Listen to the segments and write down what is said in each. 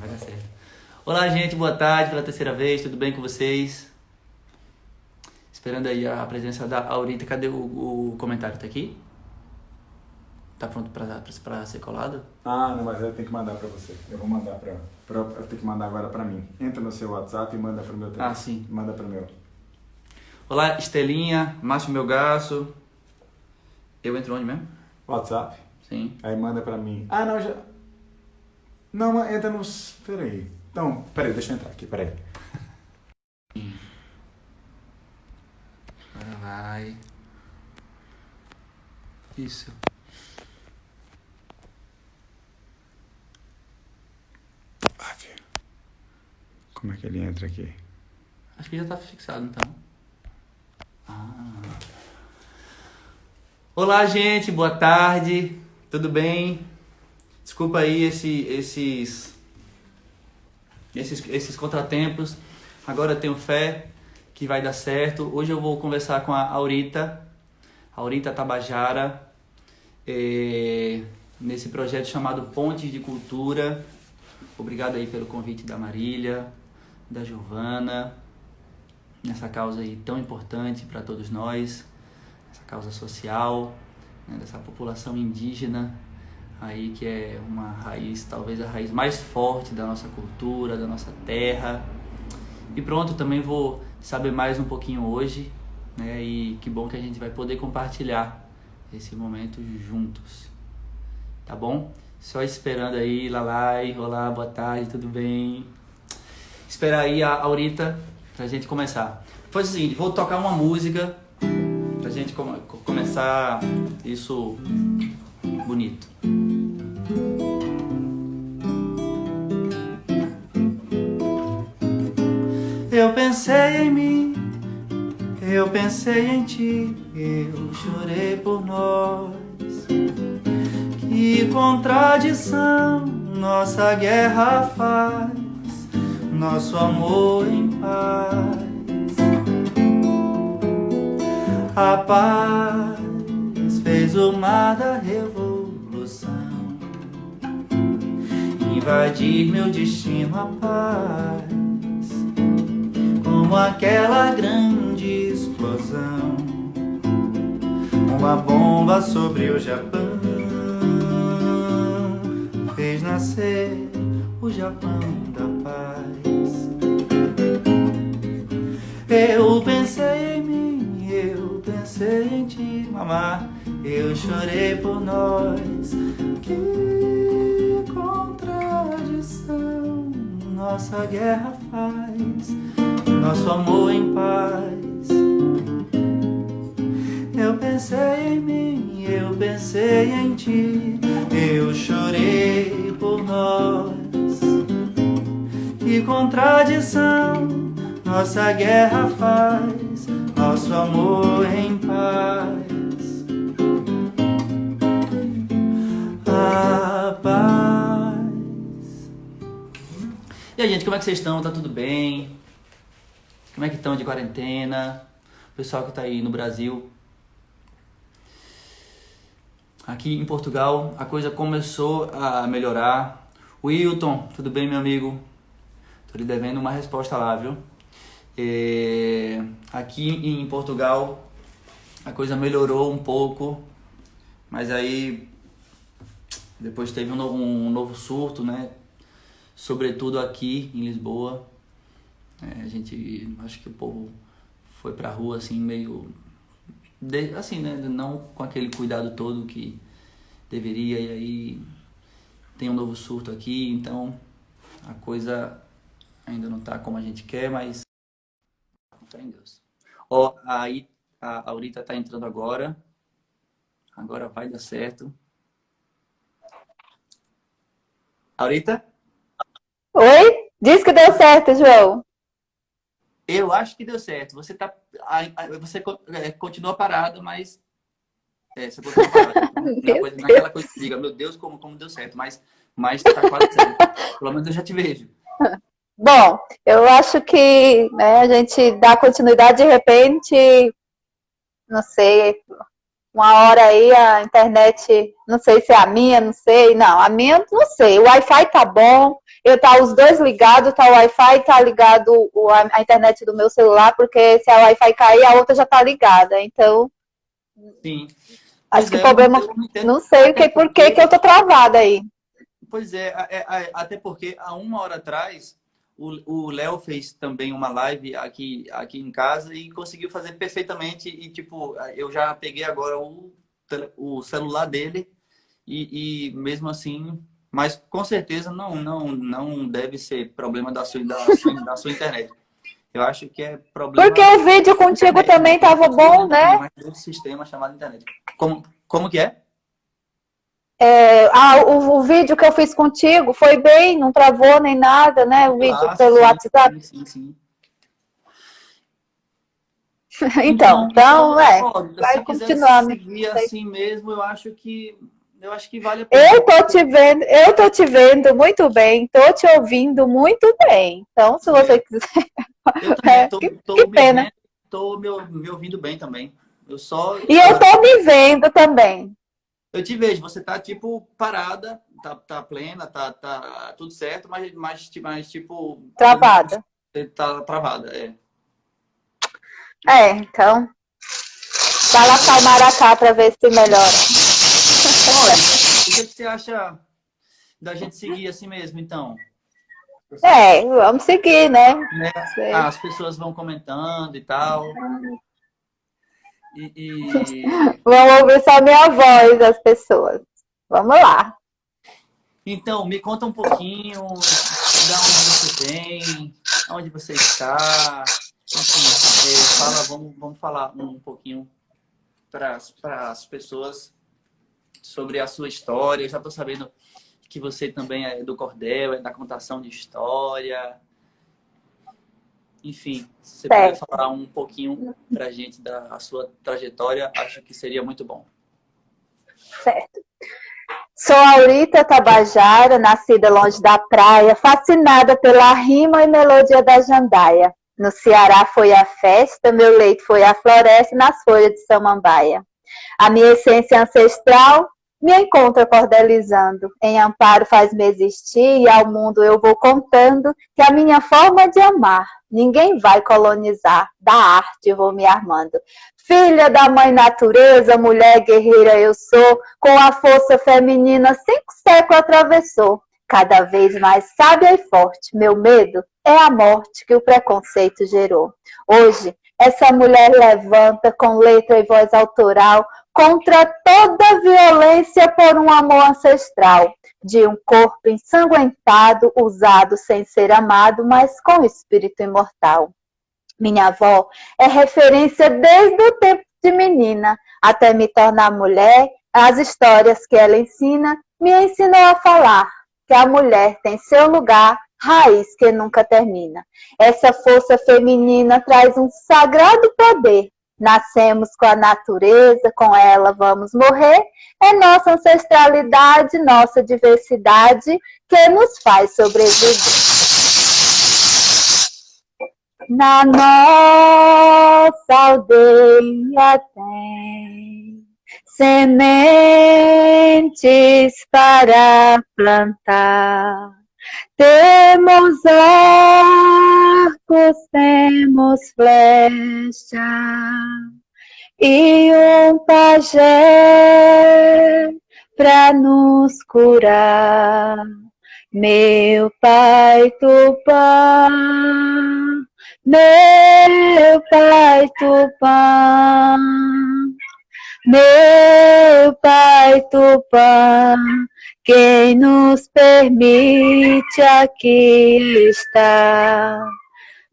Vai dar certo. Olá, gente, boa tarde pela terceira vez, tudo bem com vocês? Esperando aí a presença da Aurita. Cadê o comentário? Tá aqui? Tá pronto pra ser colado? Ah, não, mas eu tenho que mandar pra você. Eu vou mandar eu tenho que mandar agora pra mim. Entra no seu WhatsApp e manda pro meu telefone. Ah, sim. Manda pro meu. Olá, Estelinha, Márcio Melgaço. Eu entro onde mesmo? WhatsApp. Sim. Aí manda pra mim. Ah, não, já... Não, mas entra no... Peraí. Então, peraí, deixa eu entrar aqui, peraí. Agora vai. Isso. Como é que ele entra aqui? Acho que já tá fixado, então. Olá, gente, boa tarde. Tudo bem? Desculpa aí esses contratempos. Agora eu tenho fé que vai dar certo. Hoje eu vou conversar com a Aurita Tabajara, nesse projeto chamado Pontes de Cultura. Obrigado aí pelo convite da Marília, da Giovana, nessa causa aí tão importante para todos nós, essa causa social, né, dessa população indígena aí que é uma raiz, talvez a raiz mais forte da nossa cultura, da nossa terra. E pronto, também vou saber mais um pouquinho hoje, né? E que bom que a gente vai poder compartilhar esse momento juntos, tá bom? Só esperando aí, Lalai, olá, boa tarde, tudo bem? Esperar aí a Aurita pra gente começar. Faz o seguinte, vou tocar uma música pra gente começar isso bonito. Eu pensei em mim, eu pensei em ti, eu chorei por nós. Que contradição nossa guerra faz, nosso amor em paz. A paz fez o mar da revolução, invadir meu destino a paz, como aquela grande explosão, uma bomba sobre o Japão, fez nascer o Japão da paz. Eu pensei em mim, eu pensei em ti, mamá, eu chorei por nós. Que contradição nossa guerra faz, nosso amor em paz. Eu pensei em mim, eu pensei em ti, eu chorei por nós. Que contradição nossa guerra faz, nosso amor em paz. A paz. E aí, gente, como é que vocês estão? Tá tudo bem? Como é que estão de quarentena? O pessoal que tá aí no Brasil. Aqui em Portugal a coisa começou a melhorar. Wilton, tudo bem, meu amigo? Tô lhe devendo uma resposta lá, viu? Aqui em Portugal a coisa melhorou um pouco, mas aí depois teve um novo surto, né? Sobretudo aqui em Lisboa. A gente, acho que o povo foi pra rua assim meio... assim, né? Não com aquele cuidado todo que deveria, e aí tem um novo surto aqui, então a coisa ainda não tá como a gente quer, mas tá em Deus. Ó, aí a Aurita tá entrando agora vai dar certo. Aurita? Oi? Diz que deu certo, João. Eu acho que deu certo. Você tá, você continua parado, mas você continua parado. Naquela coisa que diga, meu Deus, como deu certo, mas tá quase certo. Pelo menos eu já te vejo. Bom, eu acho que, né, a gente dá continuidade de repente, não sei, uma hora aí a internet, não sei se é a minha, não sei, não, a minha não sei, o Wi-Fi tá bom, eu tá os dois ligados, tá o Wi-Fi, tá ligado a internet do meu celular, porque se a Wi-Fi cair, a outra já tá ligada. Então, Sim. acho Pois que o é, problema, eu não entendo. não sei Até por que porque, que eu tô travada aí. pois é, até porque há uma hora atrás o Léo fez também uma live aqui em casa e conseguiu fazer perfeitamente. E tipo, eu já peguei agora o celular dele e mesmo assim, mas com certeza não deve ser problema da sua internet. Eu acho que é Porque problema o vídeo da contigo internet também mesmo. Não tava sua, bom, né? né? Mas do sistema chamado internet. Como que é? O vídeo que eu fiz contigo foi bem, não travou nem nada, né? O vídeo Ah, pelo sim, WhatsApp. sim. Então, Olha, se vai quiser continuar. seguir assim mesmo, eu acho que vale a pena. Eu tô te vendo muito bem, tô te ouvindo muito bem. Então, se você Certo. quiser, Eu também que tô me pena. vendo, tô me ouvindo bem também. Eu só, E eu tô me vendo também, eu te vejo, você tá tipo parada, tá plena, tá tudo certo, mas tipo, travada. você tá travada, é. Então, vai lá para o Maracá para ver se melhora. Olha, o que você acha da gente seguir assim mesmo, então? Vamos seguir, né? Né? As pessoas vão comentando e tal. E Vão ouvir só minha voz, as pessoas. Vamos lá. então, me conta um pouquinho da onde você vem, onde você está. Enfim, vamos falar um pouquinho para as pessoas sobre a sua história. Eu já estou sabendo que você também é do cordel, é da contação de história. Enfim, se você puder Certo. falar um pouquinho para a gente da sua trajetória, acho que seria muito bom. Certo. Sou Aurita Tabajara, nascida longe da praia, fascinada pela rima e melodia da jandaia. No Ceará foi a festa, meu leito foi a floresta, nas folhas de samambaia. A minha essência ancestral me encontra cordelizando, em amparo faz-me existir e ao mundo eu vou contando que a minha forma de amar ninguém vai colonizar, da arte vou me armando. Filha da mãe natureza, mulher guerreira eu sou, com a força feminina 5 séculos atravessou. Cada vez mais sábia e forte, meu medo é a morte que o preconceito gerou. Hoje, essa mulher levanta com letra e voz autoral contra toda violência por um amor ancestral, de um corpo ensanguentado, usado sem ser amado, mas com espírito imortal. Minha avó é referência desde o tempo de menina, até me tornar mulher, as histórias que ela ensina me ensinou a falar que a mulher tem seu lugar, raiz que nunca termina. Essa força feminina traz um sagrado poder. Nascemos com a natureza, com ela vamos morrer. É nossa ancestralidade, nossa diversidade que nos faz sobreviver. Na nossa aldeia tem sementes para plantar. Temos arcos, temos flecha e um pajé para nos curar. Meu pai Tupã, meu pai Tupã, meu pai Tupã, quem nos permite aqui estar.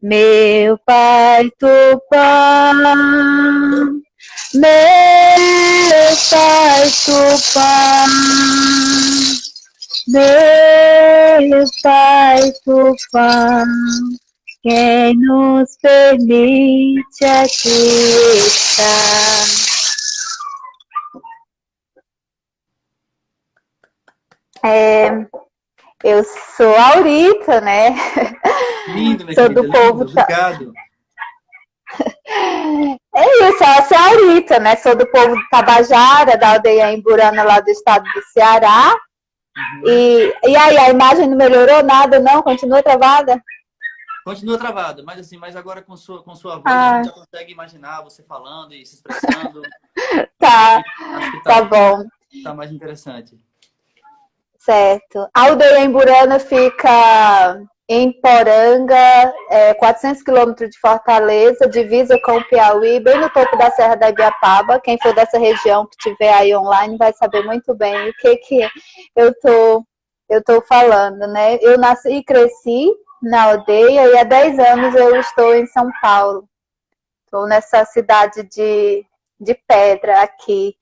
Meu pai Tupã, meu pai Tupã, meu pai Tupã, quem nos permite aqui estar. Eu sou Aurita, né? Lindo, minha Sou querida, do lindo, povo. obrigado. É isso, eu sou a Aurita, né? Sou do povo de Tabajara, da aldeia Emburana, lá do estado do Ceará. E aí, a imagem não melhorou nada, não? Continua travada? Continua travado, mas assim, mas agora com sua voz a gente já consegue imaginar você falando e se expressando. Tá, Acho que tá bom. tá mais interessante. Certo. A aldeia Emburana fica em Poranga, 400 quilômetros de Fortaleza, divisa com o Piauí, bem no topo da Serra da Ibiapaba. Quem for dessa região que estiver aí online vai saber muito bem o que eu tô falando, né? Eu nasci e cresci na aldeia e há 10 anos eu estou em São Paulo. Estou nessa cidade de pedra aqui.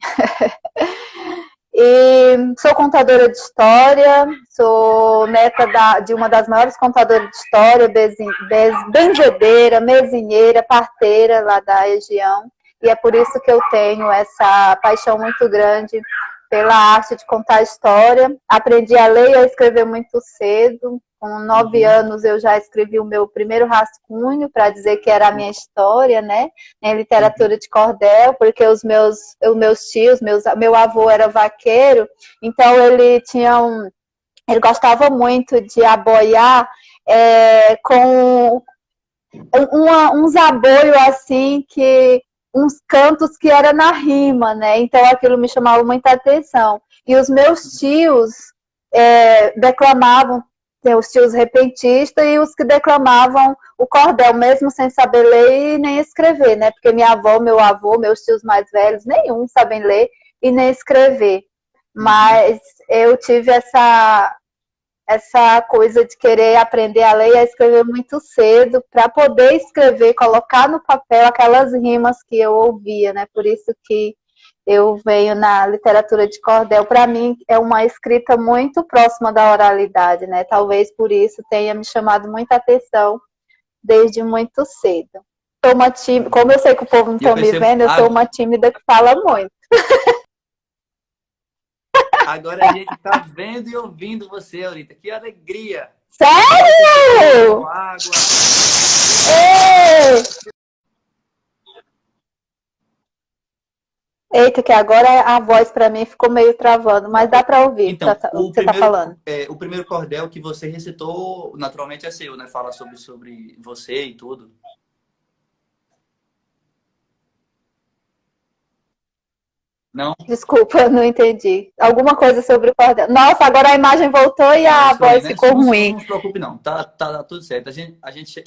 E sou contadora de história, sou neta de uma das maiores contadoras de história, benzedeira, mesinheira, parteira lá da região. E é por isso que eu tenho essa paixão muito grande pela arte de contar história. Aprendi a ler e a escrever muito cedo. Com 9 anos eu já escrevi o meu primeiro rascunho para dizer que era a minha história, né? Em literatura de cordel, porque os meus tios, meu avô era vaqueiro, então ele gostava muito de aboiar com uns aboios assim uns cantos que era na rima, né? Então aquilo me chamava muita atenção. E os meus tios declamavam, tem os tios repentistas e os que declamavam o cordel, mesmo sem saber ler e nem escrever, né? Porque minha avó, meu avô, meus tios mais velhos, nenhum sabem ler e nem escrever. Mas eu tive essa coisa de querer aprender a ler e a escrever muito cedo, para poder escrever, colocar no papel aquelas rimas que eu ouvia, né? Por isso que eu venho na literatura de cordel. Para mim, é uma escrita muito próxima da oralidade, né? Talvez por isso tenha me chamado muita atenção desde muito cedo. Como eu sei que o povo não está me vendo, eu sou uma tímida que fala muito. Agora a gente está vendo e ouvindo você, Aurita. Que alegria! Sério? Água. Eita, que agora a voz para mim ficou meio travando, mas dá para ouvir então, o que você está falando. O primeiro cordel que você recitou, naturalmente, é seu, né? Fala sobre você e tudo. Não? Desculpa, não entendi. Alguma coisa sobre o cordel. Nossa, agora a imagem voltou e a voz ficou ruim. Não se preocupe, não. Tá tudo certo. A gente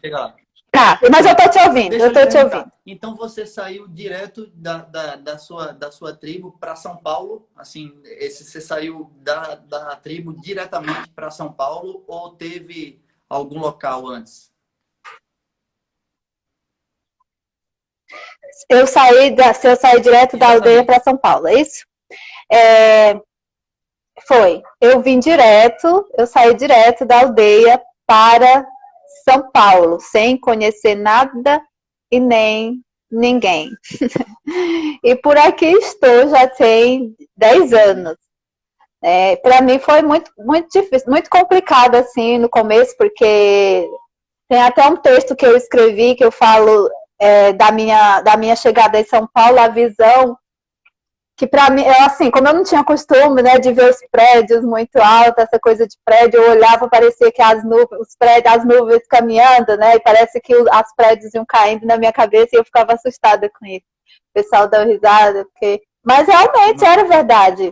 chega lá. Tá, mas eu tô te ouvindo, eu tô te ouvindo. Então você saiu direto da sua tribo para São Paulo? Assim, você saiu da tribo diretamente para São Paulo ou teve algum local antes? Se eu sair direto da aldeia para São Paulo, é isso? Foi. Eu saí direto da aldeia para São Paulo, sem conhecer nada e nem ninguém. E por aqui estou, já tem 10 anos. Para mim foi muito, muito difícil, muito complicado assim no começo, porque tem até um texto que eu escrevi que eu falo da minha chegada em São Paulo, a visão que para mim, assim, como eu não tinha costume, né, de ver os prédios muito altos, essa coisa de prédio, eu olhava, parecia que as nuvens caminhando, né, e parece que os prédios iam caindo na minha cabeça e eu ficava assustada com isso. O pessoal deu risada, mas realmente era verdade.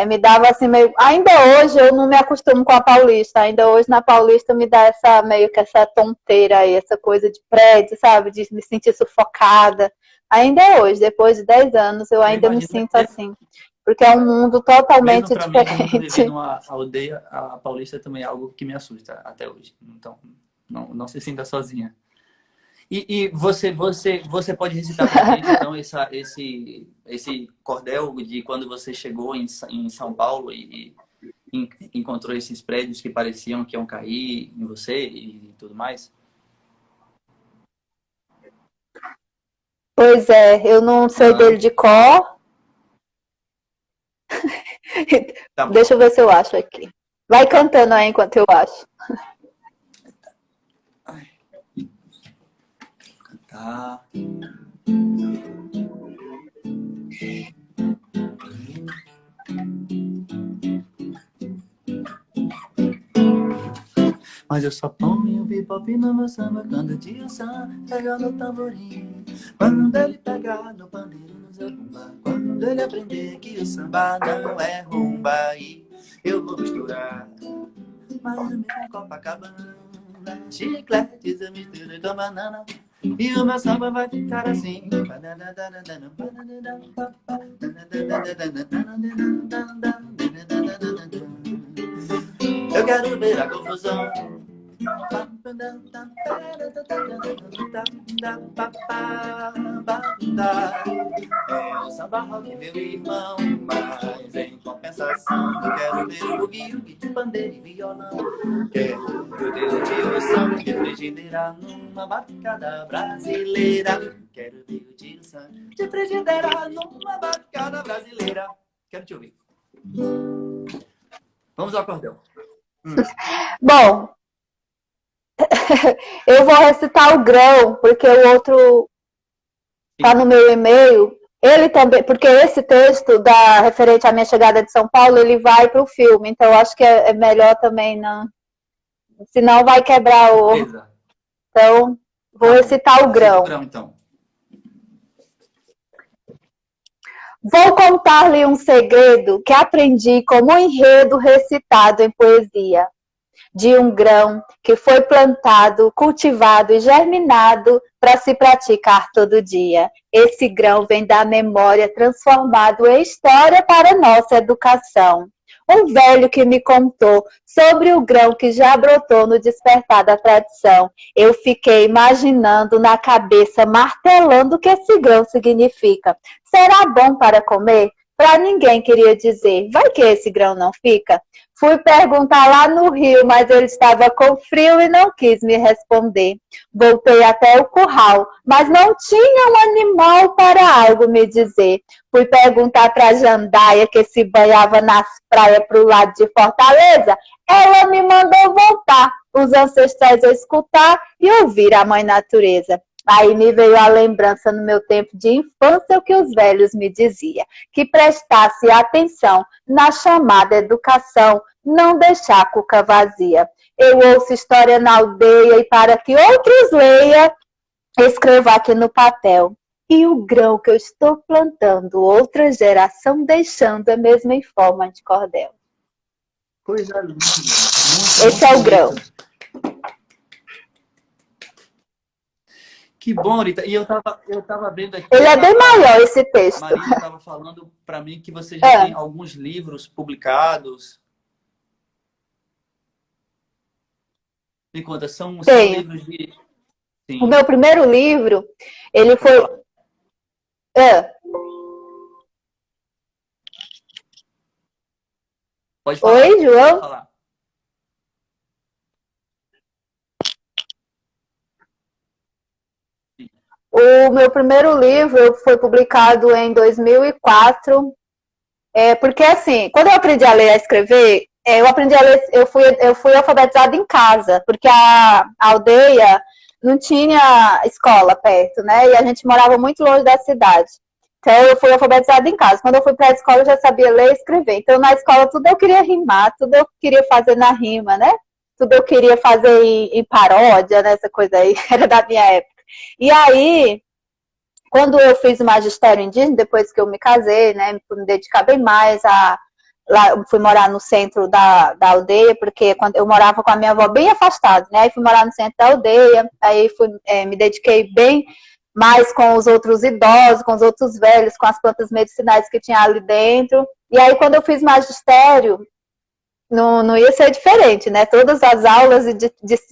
Me dava assim meio... Ainda hoje eu não me acostumo com a Paulista, ainda hoje na Paulista me dá meio que essa tonteira aí, essa coisa de prédio, sabe, de me sentir sufocada. Ainda hoje, depois de 10 anos, eu ainda me sinto assim. Porque é um mundo totalmente diferente. Mim, viver numa aldeia, a Paulista também é algo que me assusta até hoje. Então, não se sinta sozinha. E você pode recitar para a gente, então, esse cordel de quando você chegou em São Paulo e encontrou esses prédios que pareciam que iam cair em você e tudo mais? Pois é, eu não sei dele de cor. Tá. Deixa eu ver se eu acho aqui. Vai cantando aí enquanto eu acho. Cantar. Mas eu só ponho bebop no meu samba quando o tio Sam pega no tamborim. Quando ele pegar no pandeiro, no seu bumba. Quando ele aprender que o samba não é rumba, aí eu vou misturar Miami com Copacabana, chicletes eu misturo com banana. E o meu samba vai ficar assim. Eu quero ver a confusão. É o samba rock, meu irmão, mas em compensação eu quero ver o bugue-ugue de bandeira e violão. Quero ver o tio Sam de frigideira numa batucada brasileira. Quero ver o tio Sam de frigideira numa batucada brasileira. Quero te ouvir. Vamos ao acordeão. Bom, eu vou recitar o grão, porque o outro está no meu e-mail. Ele também, porque esse texto referente à minha chegada de São Paulo, ele vai para o filme, então eu acho que é melhor também não. Senão vai quebrar o. Beleza. Então, vou recitar o grão. O grão, então. Vou contar-lhe um segredo que aprendi como enredo recitado em poesia. De um grão que foi plantado, cultivado e germinado para se praticar todo dia. Esse grão vem da memória transformado em história para nossa educação. Um velho que me contou sobre o grão que já brotou no despertar da tradição. Eu fiquei imaginando na cabeça, martelando o que esse grão significa. Será bom para comer? Para ninguém queria dizer, vai que esse grão não fica? Fui perguntar lá no Rio, mas ele estava com frio e não quis me responder. Voltei até o curral, mas não tinha um animal para algo me dizer. Fui perguntar para a Jandaia, que se banhava nas praias para o lado de Fortaleza. Ela me mandou voltar, os ancestrais a escutar e ouvir a mãe natureza. Aí me veio a lembrança no meu tempo de infância o que os velhos me diziam, que prestasse atenção na chamada educação, não deixar a cuca vazia. Eu ouço história na aldeia e para que outros leiam, escrevo aqui no papel. E o grão que eu estou plantando, outra geração deixando a mesma em forma de cordel. Coisa linda. Esse é o grão. Que bom, Rita. E eu tava vendo aqui. Ele é bem maior, esse texto. Marília estava falando para mim que você já tem alguns livros publicados. Me conta, são livros de... Sim. O meu primeiro livro, ele foi... Pode falar. Oi, João? Pode falar. O meu primeiro livro foi publicado em 2004, porque assim, quando eu aprendi a ler e a escrever, eu aprendi a ler, eu fui alfabetizada em casa, porque a aldeia não tinha escola perto, né? E a gente morava muito longe da cidade. Então eu fui alfabetizada em casa. Quando eu fui para a escola, eu já sabia ler e escrever. Então na escola tudo eu queria rimar, tudo eu queria fazer na rima, né? Tudo eu queria fazer em paródia, né? Essa coisa aí era da minha época. E aí, quando eu fiz o magistério indígena, depois que eu me casei, né, me dedicar bem mais lá, fui morar no centro da aldeia, porque quando eu morava com a minha avó bem afastada, né, aí fui morar no centro da aldeia, aí me dediquei bem mais com os outros idosos, com os outros velhos, com as plantas medicinais que tinha ali dentro. E aí, quando eu fiz magistério, não ia ser diferente, né? Todas as aulas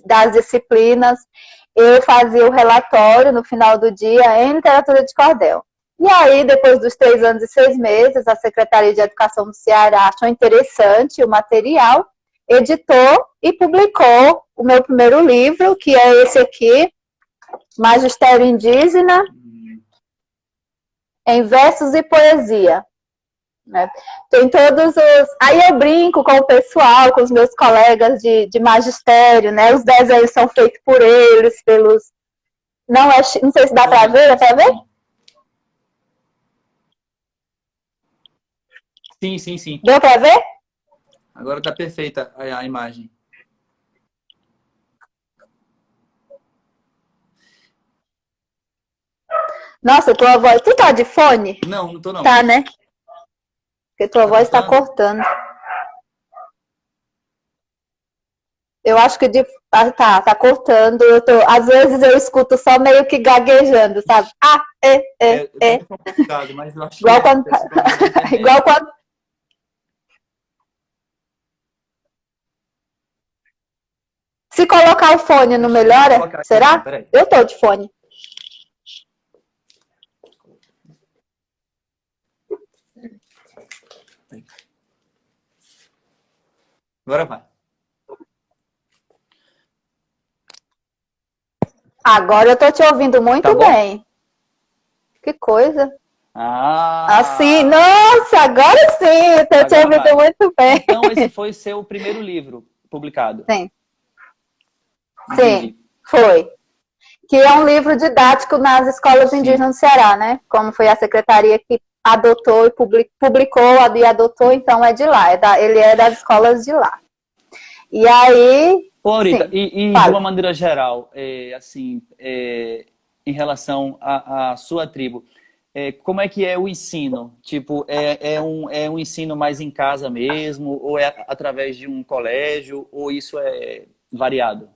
das disciplinas, eu fazia o relatório no final do dia em literatura de cordel. E aí, depois dos 3 anos e 6 meses, a Secretaria de Educação do Ceará achou interessante o material, editou e publicou o meu primeiro livro, que é esse aqui, Magistério Indígena, em versos e poesia. Né? Tem todos os... Aí eu brinco com o pessoal, com os meus colegas de magistério, né? Os desenhos são feitos por eles, pelos... Não sei se dá para ver, dá para ver? Sim. Deu para ver? Agora tá perfeita a imagem. Nossa, tua voz... Tu tá de fone? Não, não tô não. Tá, né? Porque tua voz tá cortando. Eu acho que tá cortando. Às vezes eu escuto só meio que gaguejando, sabe? Eu tô complicado, mas eu acho Igual que quando... esse problema de internet. Igual quando... Se colocar o fone, não melhora? Será? Peraí. Eu tô de fone. Agora vai. Agora eu tô te ouvindo muito Tá bom? bem. Que coisa. Ah! Assim, nossa, agora sim, eu tô te Agora ouvindo vai. muito bem. Então esse foi seu primeiro livro publicado. Sim. Entendi. Sim, foi. Que é um livro didático nas escolas Sim. indígenas do Ceará, né? Como foi a secretaria que adotou e publicou e adotou, então é de lá. Ele é das escolas de lá. E aí... Ô, Aurita, sim, e de fala. uma maneira geral, em relação à sua tribo, como é que é o ensino? Tipo, é um ensino mais em casa mesmo, ou é através de um colégio, ou isso é variado?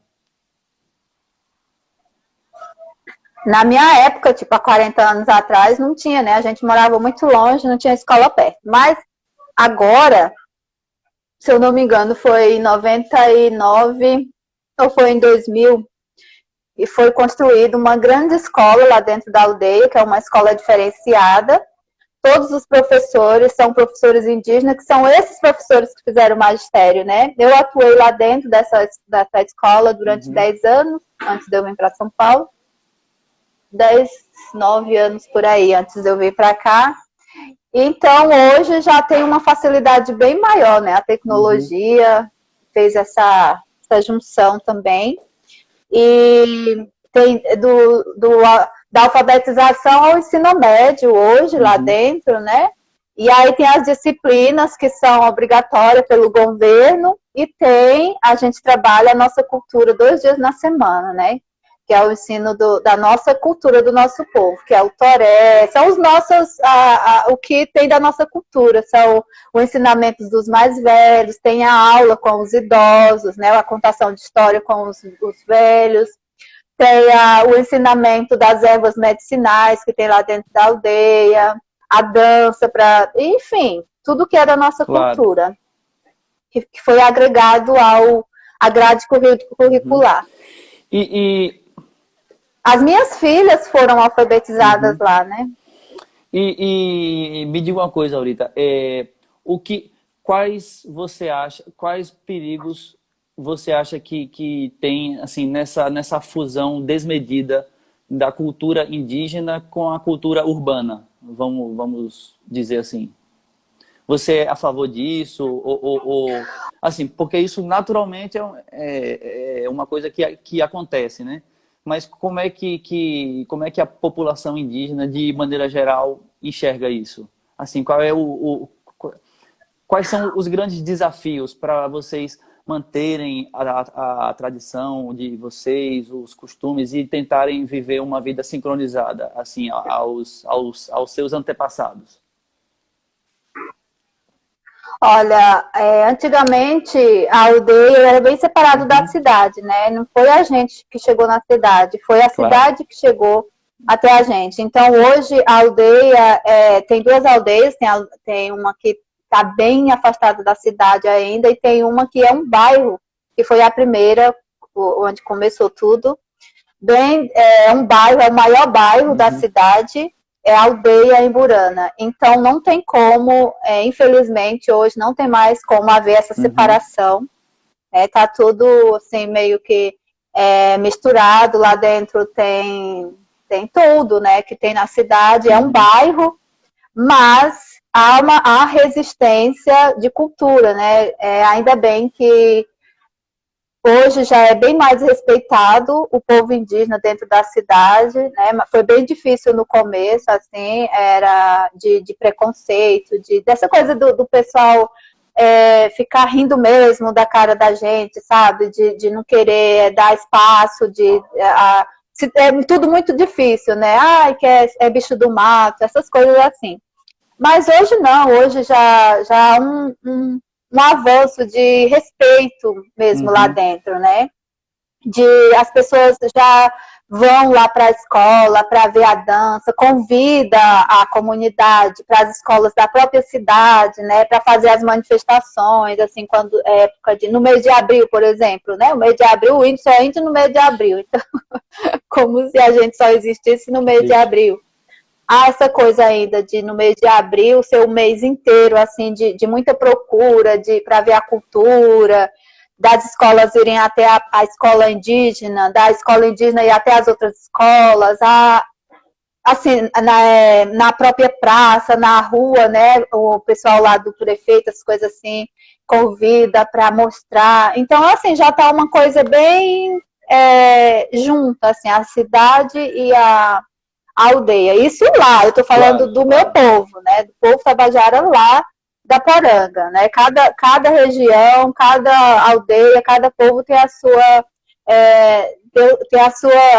Na minha época, tipo, há 40 anos atrás, não tinha, né? A gente morava muito longe, não tinha escola perto. Mas agora, se eu não me engano, foi em 99 ou foi em 2000, e foi construída uma grande escola lá dentro da aldeia, que é uma escola diferenciada. Todos os professores são professores indígenas, que são esses professores que fizeram o magistério, né? Eu atuei lá dentro dessa escola durante 10 anos, antes de eu vir para São Paulo. 10, 9 anos por aí, antes de eu vir para cá. Então, hoje já tem uma facilidade bem maior, né? A tecnologia fez essa junção também. E tem da alfabetização ao ensino médio hoje lá dentro, né? E aí tem as disciplinas que são obrigatórias pelo governo e a gente trabalha a nossa cultura 2 dias na semana, né? Que é o ensino da nossa cultura, do nosso povo, que é o toré, são os nossos, o que tem da nossa cultura, são os ensinamentos dos mais velhos, tem a aula com os idosos, né, a contação de história com os velhos, tem o ensinamento das ervas medicinais que tem lá dentro da aldeia, a dança, enfim, tudo que é da nossa cultura, que foi agregado à grade curricular. As minhas filhas foram alfabetizadas lá, né? E me diga uma coisa, Aurita, quais perigos você acha que tem assim, nessa fusão desmedida da cultura indígena com a cultura urbana? Vamos dizer assim. Você é a favor disso? Assim, porque isso naturalmente é uma coisa que acontece, né? Mas como é que a população indígena, de maneira geral, enxerga isso? Assim, quais são os grandes desafios para vocês manterem a tradição de vocês, os costumes, e tentarem viver uma vida sincronizada, assim, aos seus antepassados? Olha, antigamente a aldeia era bem separada da cidade, né? Não foi a gente que chegou na cidade, foi a cidade que chegou até a gente. Então, hoje a aldeia, tem 2 aldeias, tem uma que está bem afastada da cidade ainda, e tem uma que é um bairro, que foi a primeira, onde começou tudo. É um bairro, é o maior bairro da cidade, é a aldeia Emburana. Então, não tem como, infelizmente, hoje não tem mais como haver essa separação. Tá tudo, assim, meio que misturado. Lá dentro tem tudo, né, que tem na cidade. É um bairro, mas há resistência de cultura, né? Ainda bem que hoje já é bem mais respeitado o povo indígena dentro da cidade, né? Foi bem difícil no começo, assim, era de preconceito, dessa coisa do pessoal ficar rindo mesmo da cara da gente, sabe? De não querer dar espaço, É tudo muito difícil, né? Ai, que é bicho do mato, essas coisas assim. Mas hoje não, hoje já há um avanço de respeito mesmo lá dentro, né? As pessoas já vão lá para a escola para ver a dança, convida a comunidade para as escolas da própria cidade, né, para fazer as manifestações, assim, quando é época no mês de abril, por exemplo, né, o mês de abril, o índio só entra no mês de abril, então, como se a gente só existisse no mês de abril. Há essa coisa ainda de no mês de abril ser o mês inteiro, assim, de muita procura, para ver a cultura, das escolas irem até a escola indígena, da escola indígena ir até as outras escolas, assim, na própria praça, na rua, né, o pessoal lá do prefeito, as coisas assim, convida para mostrar. Então, assim, já está uma coisa bem junta, assim, a cidade e a aldeia. Isso lá, eu estou falando do meu povo, né, do povo tabajara lá, da Poranga, né? Cada região, cada aldeia, cada povo tem a sua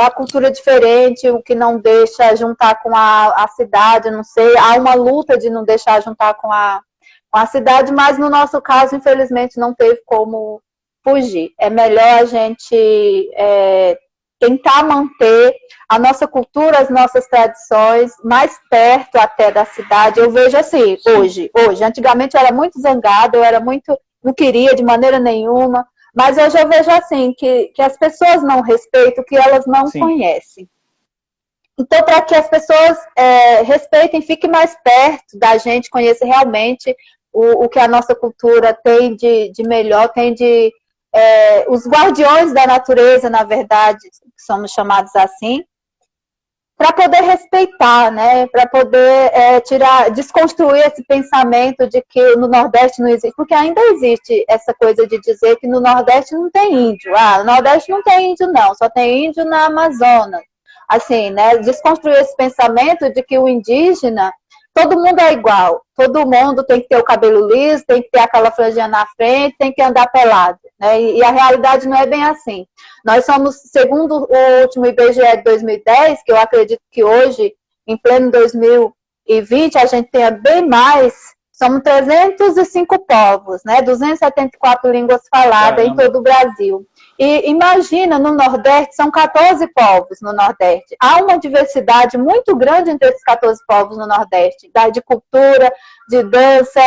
a cultura diferente, o que não deixa juntar com a cidade, não sei, há uma luta de não deixar juntar com a cidade, mas no nosso caso, infelizmente, não teve como fugir. É melhor a gente tentar manter a nossa cultura, as nossas tradições mais perto até da cidade. Eu vejo assim, hoje, antigamente eu era muito zangada, não queria de maneira nenhuma, mas hoje eu vejo assim, que as pessoas não respeitam o que elas não conhecem. Então, para que as pessoas respeitem, fiquem mais perto da gente, conheçam realmente o que a nossa cultura tem de melhor, tem de os guardiões da natureza, na verdade, somos chamados assim, para poder respeitar, né? Para poder desconstruir esse pensamento de que no Nordeste não existe, porque ainda existe essa coisa de dizer que no Nordeste não tem índio. No Nordeste não tem índio, não, só tem índio na Amazônia. Assim, né? Desconstruir esse pensamento de que o indígena, todo mundo é igual, todo mundo tem que ter o cabelo liso, tem que ter aquela franjinha na frente, tem que andar pelado, né? E a realidade não é bem assim. Nós somos, segundo o último IBGE de 2010, que eu acredito que hoje, em pleno 2020, a gente tenha bem mais, somos 305 povos, né? 274 línguas faladas em todo o Brasil. E imagina, no Nordeste, são 14 povos no Nordeste. Há uma diversidade muito grande entre esses 14 povos no Nordeste, de cultura, de dança,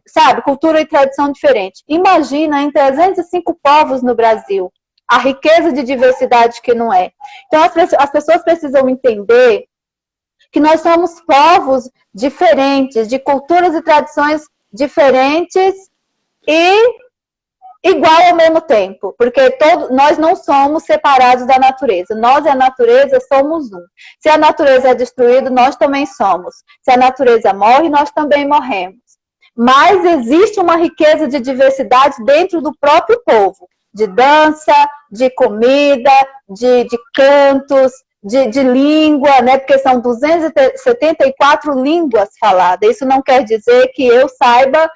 sabe, cultura e tradição diferente. Imagina, em 305 povos no Brasil, a riqueza de diversidade que não é. Então, as pessoas precisam entender que nós somos povos diferentes, de culturas e tradições diferentes e igual ao mesmo tempo, porque nós não somos separados da natureza. Nós e a natureza somos um. Se a natureza é destruída, nós também somos. Se a natureza morre, nós também morremos. Mas existe uma riqueza de diversidade dentro do próprio povo, de dança, de comida, de cantos, de língua, né? Porque são 274 línguas faladas. Isso não quer dizer que eu saiba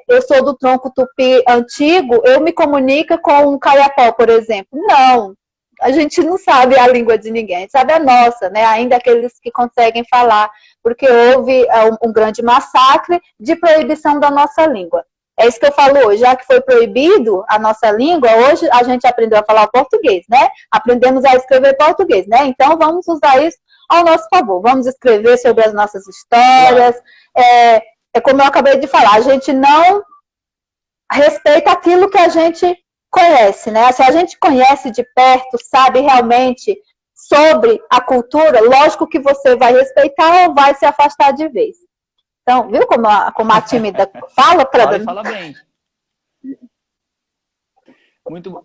eu sou do tronco tupi antigo, eu me comunico com um caiapó, por exemplo. Não, a gente não sabe a língua de ninguém, a gente sabe a nossa, né? Ainda aqueles que conseguem falar, porque houve um grande massacre de proibição da nossa língua. É isso que eu falo hoje, já que foi proibido a nossa língua, hoje a gente aprendeu a falar português, né? Aprendemos a escrever português, né? Então vamos usar isso ao nosso favor, vamos escrever sobre as nossas histórias, como eu acabei de falar, a gente não respeita aquilo que a gente conhece, né? Se a gente conhece de perto, sabe realmente sobre a cultura, lógico que você vai respeitar ou vai se afastar de vez. Então, viu como a tímida fala? Fala bem. Muito bom.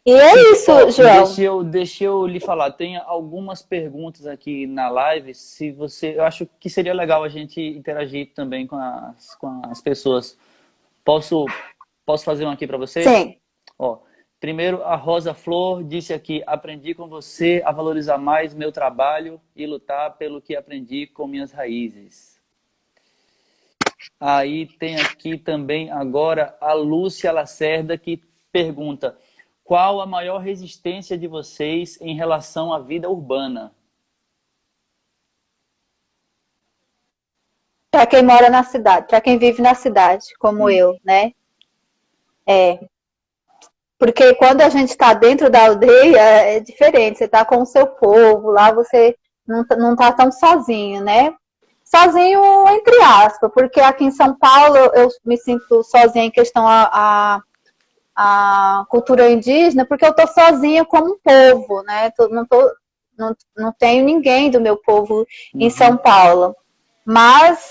E é isso, João. Deixa eu lhe falar. Tem algumas perguntas aqui na live. Eu acho que seria legal a gente interagir também com as pessoas. Posso fazer uma aqui para você? Sim. Primeiro, a Rosa Flor disse aqui: aprendi com você a valorizar mais meu trabalho e lutar pelo que aprendi com minhas raízes. Aí tem aqui também agora a Lúcia Lacerda que pergunta: qual a maior resistência de vocês em relação à vida urbana? Para quem mora na cidade, para quem vive na cidade, como eu, né? É. Porque quando a gente está dentro da aldeia, é diferente. Você está com o seu povo, lá você não tá tão sozinho, né? Sozinho, entre aspas, porque aqui em São Paulo eu me sinto sozinha em questão a cultura indígena, porque eu estou sozinha como povo, né? Não tenho ninguém do meu povo em São Paulo. Mas,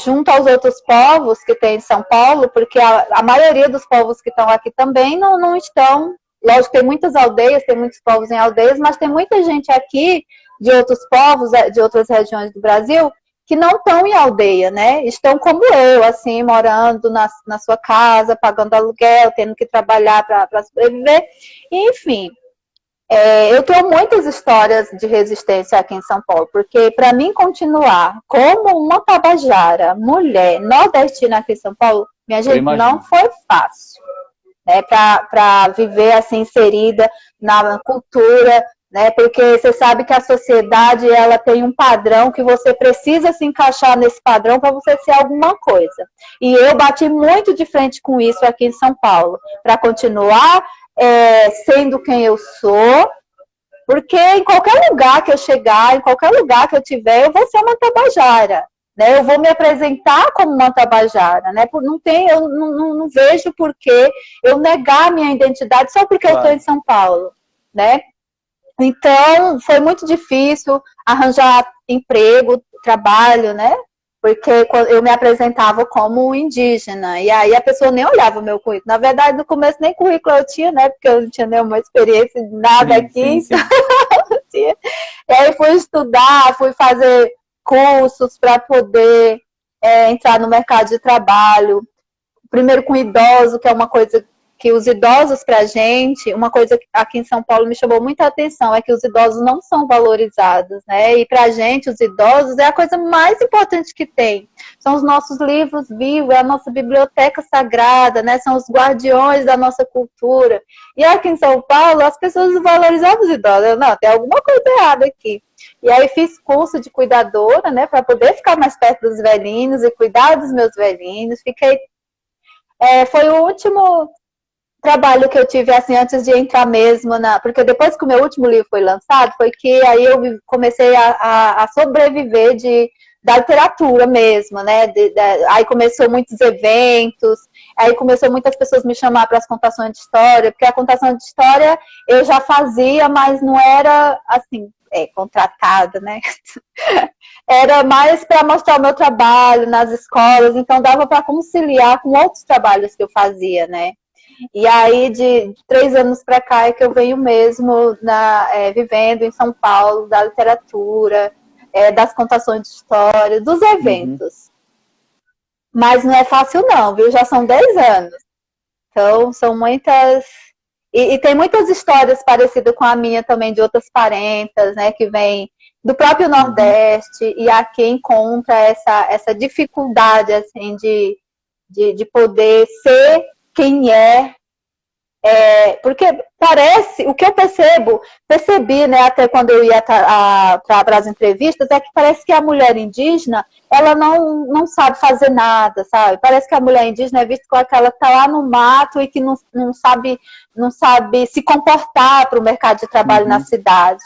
junto aos outros povos que tem em São Paulo, porque a maioria dos povos que estão aqui também não estão. Lógico, tem muitas aldeias, tem muitos povos em aldeias, mas tem muita gente aqui de outros povos, de outras regiões do Brasil, que não estão em aldeia, né? Estão como eu, assim, morando na sua casa, pagando aluguel, tendo que trabalhar para sobreviver. Enfim, eu tenho muitas histórias de resistência aqui em São Paulo, porque para mim continuar como uma tabajara, mulher, nordestina aqui em São Paulo, minha gente, não foi fácil. Né, para viver assim inserida na cultura, né, porque você sabe que a sociedade ela tem um padrão que você precisa se encaixar nesse padrão para você ser alguma coisa. E eu bati muito de frente com isso aqui em São Paulo, para continuar sendo quem eu sou, porque em qualquer lugar que eu chegar, em qualquer lugar que eu tiver, eu vou ser uma tabajara. Né, eu vou me apresentar como uma tabajara, né? Eu não vejo por que eu negar a minha identidade só porque eu estou em São Paulo, né? Então, foi muito difícil arranjar emprego, trabalho, né? Porque eu me apresentava como indígena, e aí a pessoa nem olhava o meu currículo. Na verdade, no começo nem currículo eu tinha, né? Porque eu não tinha nenhuma experiência de nada aqui. Sim. E aí fui estudar, fui fazer cursos para poder entrar no mercado de trabalho. Primeiro com idoso, que é uma coisa que os idosos pra gente, uma coisa que aqui em São Paulo me chamou muita atenção, é que os idosos não são valorizados, né? E pra gente, os idosos é a coisa mais importante que tem. São os nossos livros vivos, é a nossa biblioteca sagrada, né? São os guardiões da nossa cultura. E aqui em São Paulo, as pessoas não valorizavam os idosos. Eu, não, tem alguma coisa errada aqui. E aí fiz curso de cuidadora, né? Para poder ficar mais perto dos velhinhos e cuidar dos meus velhinhos. Foi o último trabalho que eu tive, assim, antes de entrar mesmo porque depois que o meu último livro foi lançado, foi que aí eu comecei a sobreviver da literatura mesmo, né? Aí começou muitos eventos, aí começou muitas pessoas me chamar para as contações de história, porque a contação de história eu já fazia, mas não era, assim, contratada, né? Era mais para mostrar o meu trabalho nas escolas, então dava para conciliar com outros trabalhos que eu fazia, né? E aí, de 3 anos para cá, é que eu venho mesmo vivendo em São Paulo, da literatura, das contações de história, dos eventos. Mas não é fácil não, viu? Já são 10 anos. Então, são muitas... E tem muitas histórias parecidas com a minha também, de outras parentas, né? Que vêm do próprio Nordeste, e aqui encontra essa dificuldade, assim, de poder ser quem porque parece, o que eu percebi, né, até quando eu ia para as entrevistas, é que parece que a mulher indígena, ela não sabe fazer nada, sabe? Parece que a mulher indígena é vista como aquela que está lá no mato e que não sabe se comportar para o mercado de trabalho na cidade.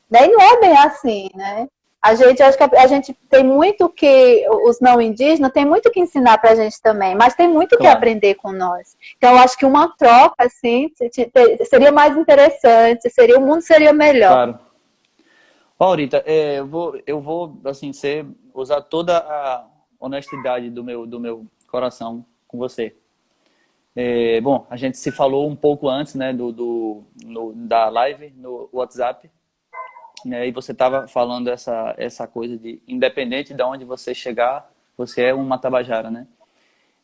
Né? E não é bem assim, né? Acho que a gente tem muito que, os não indígenas, tem muito que ensinar pra gente também, mas tem muito que aprender com nós. Então, eu acho que uma troca, assim, seria mais interessante, o mundo seria melhor. Claro. Aurita, eu vou assim, usar toda a honestidade do meu coração com você. Bom, a gente se falou um pouco antes, né, da live no WhatsApp. E você estava falando essa coisa de, independente de onde você chegar, você é uma tabajara, né?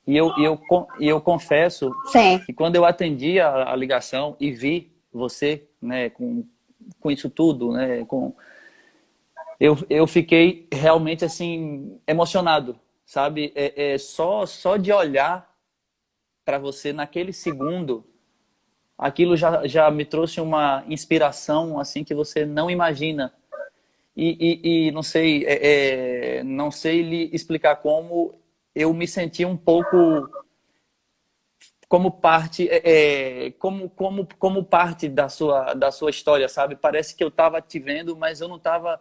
E eu confesso que quando eu atendi a ligação e vi você, né, com isso tudo, né, eu fiquei realmente assim emocionado, sabe? Só de olhar para você naquele segundo, aquilo já me trouxe uma inspiração assim que você não imagina. E não sei, não sei lhe explicar como eu me senti um pouco como parte, como parte da sua história, sabe? Parece que eu estava te vendo, mas eu não estava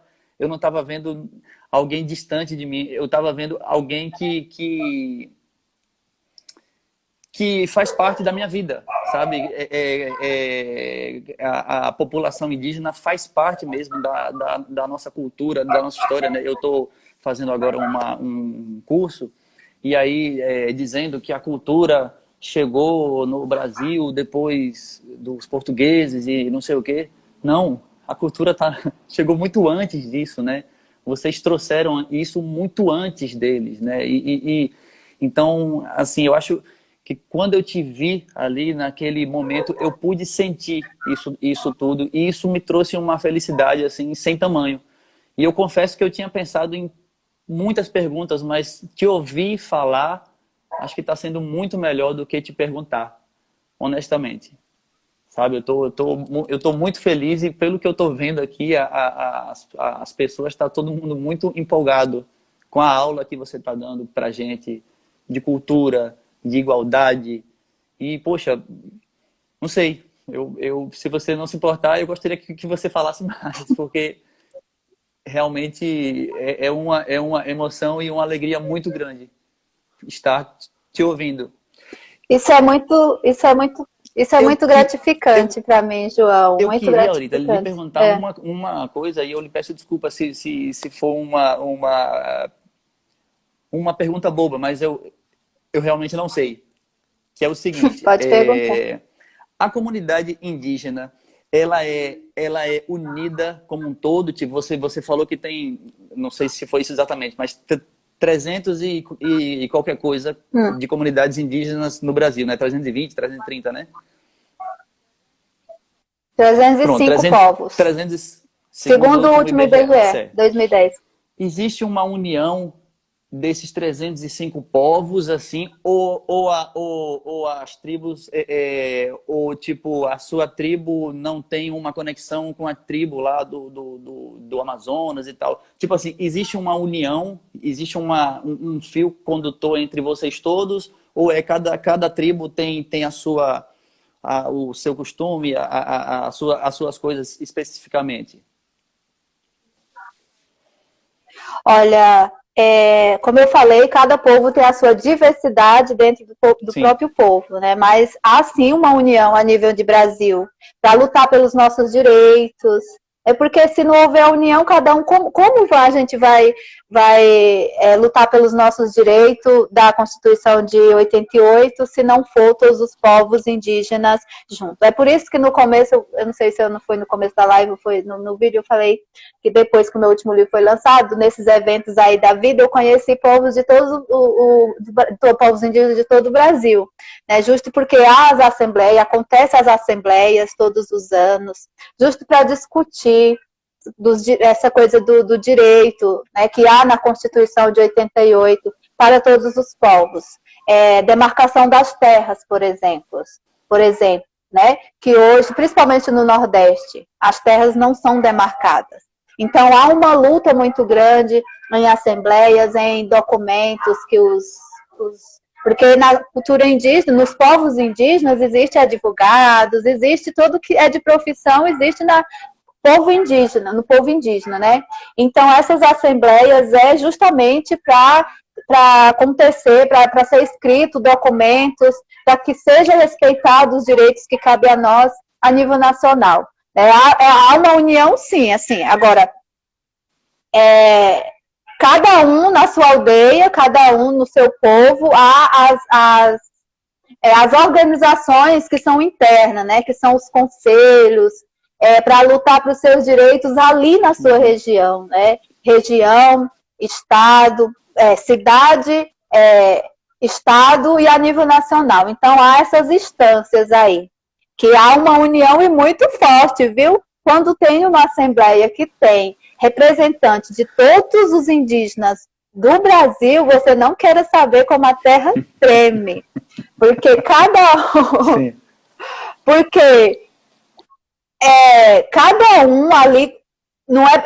vendo alguém distante de mim. Eu estava vendo alguém que faz parte da minha vida, sabe? A população indígena faz parte mesmo da nossa cultura, da nossa história, né? Eu estou fazendo agora um curso, e aí dizendo que a cultura chegou no Brasil depois dos portugueses e não sei o quê. Não, a cultura chegou muito antes disso, né? Vocês trouxeram isso muito antes deles, né? Então, assim, eu acho que quando eu te vi ali naquele momento, eu pude sentir isso tudo, e isso me trouxe uma felicidade assim sem tamanho. E eu confesso que eu tinha pensado em muitas perguntas, mas te ouvir falar, acho que está sendo muito melhor do que te perguntar, honestamente. Sabe, eu tô muito feliz, e pelo que eu tô vendo aqui, as pessoas, está todo mundo muito empolgado com a aula que você está dando pra gente de cultura, de igualdade. E, poxa, não sei, se você não se importar, eu gostaria que você falasse mais, porque realmente é uma emoção e uma alegria muito grande estar te ouvindo. Isso é muito gratificante para mim, João. Eu muito queria, Aurita, lhe gratificante. perguntar uma coisa, e eu lhe peço desculpa se for uma pergunta boba, mas eu realmente não sei. Que é o seguinte, Pode perguntar. a comunidade indígena, ela é unida como um todo? Tipo, você falou que tem, não sei se foi isso exatamente, mas 300 e qualquer coisa de comunidades indígenas no Brasil, né? 320, 330, né? 305 Pronto, povos. 300, segundo o último IBGE, 2010. Existe uma união desses 305 povos, assim, ou as tribos, ou tipo, a sua tribo não tem uma conexão com a tribo lá do Amazonas e tal? Tipo assim, existe uma união, existe um fio condutor entre vocês todos, ou cada tribo tem o seu costume, as suas coisas especificamente? Olha, como eu falei, cada povo tem a sua diversidade dentro do próprio povo, né? Mas há sim uma união a nível de Brasil para lutar pelos nossos direitos. É porque se não houver união, cada um, como a gente vai lutar pelos nossos direitos da Constituição de 88, se não for todos os povos indígenas juntos? É por isso que no começo, eu não sei se não foi no começo da live, foi no vídeo, eu falei que depois que o meu último livro foi lançado, nesses eventos aí da vida, eu conheci povos de povos indígenas de todo o Brasil, né? Justo porque acontecem as assembleias todos os anos, justo para discutir essa coisa do direito, né, que há na Constituição de 88 para todos os povos. Demarcação das terras, por exemplo, né, que hoje, principalmente no Nordeste, as terras não são demarcadas. Então, há uma luta muito grande em assembleias, em documentos que porque na cultura indígena, nos povos indígenas, existe advogados, existe tudo que é de profissão, existe no povo indígena, né? Então, essas assembleias é justamente para acontecer, para ser escrito documentos, para que sejam respeitados os direitos que cabem a nós a nível nacional. Há uma união, sim, assim. Agora, cada um na sua aldeia, cada um no seu povo, há as organizações que são internas, né? Que são os conselhos, para lutar para os seus direitos ali na sua região, né? Região, estado, cidade, estado e a nível nacional. Então, há essas instâncias aí, que há uma união e muito forte, viu? Quando tem uma assembleia que tem representantes de todos os indígenas do Brasil, você não quer saber como a terra treme. Porque cada um... Sim. Porque cada um ali, não é,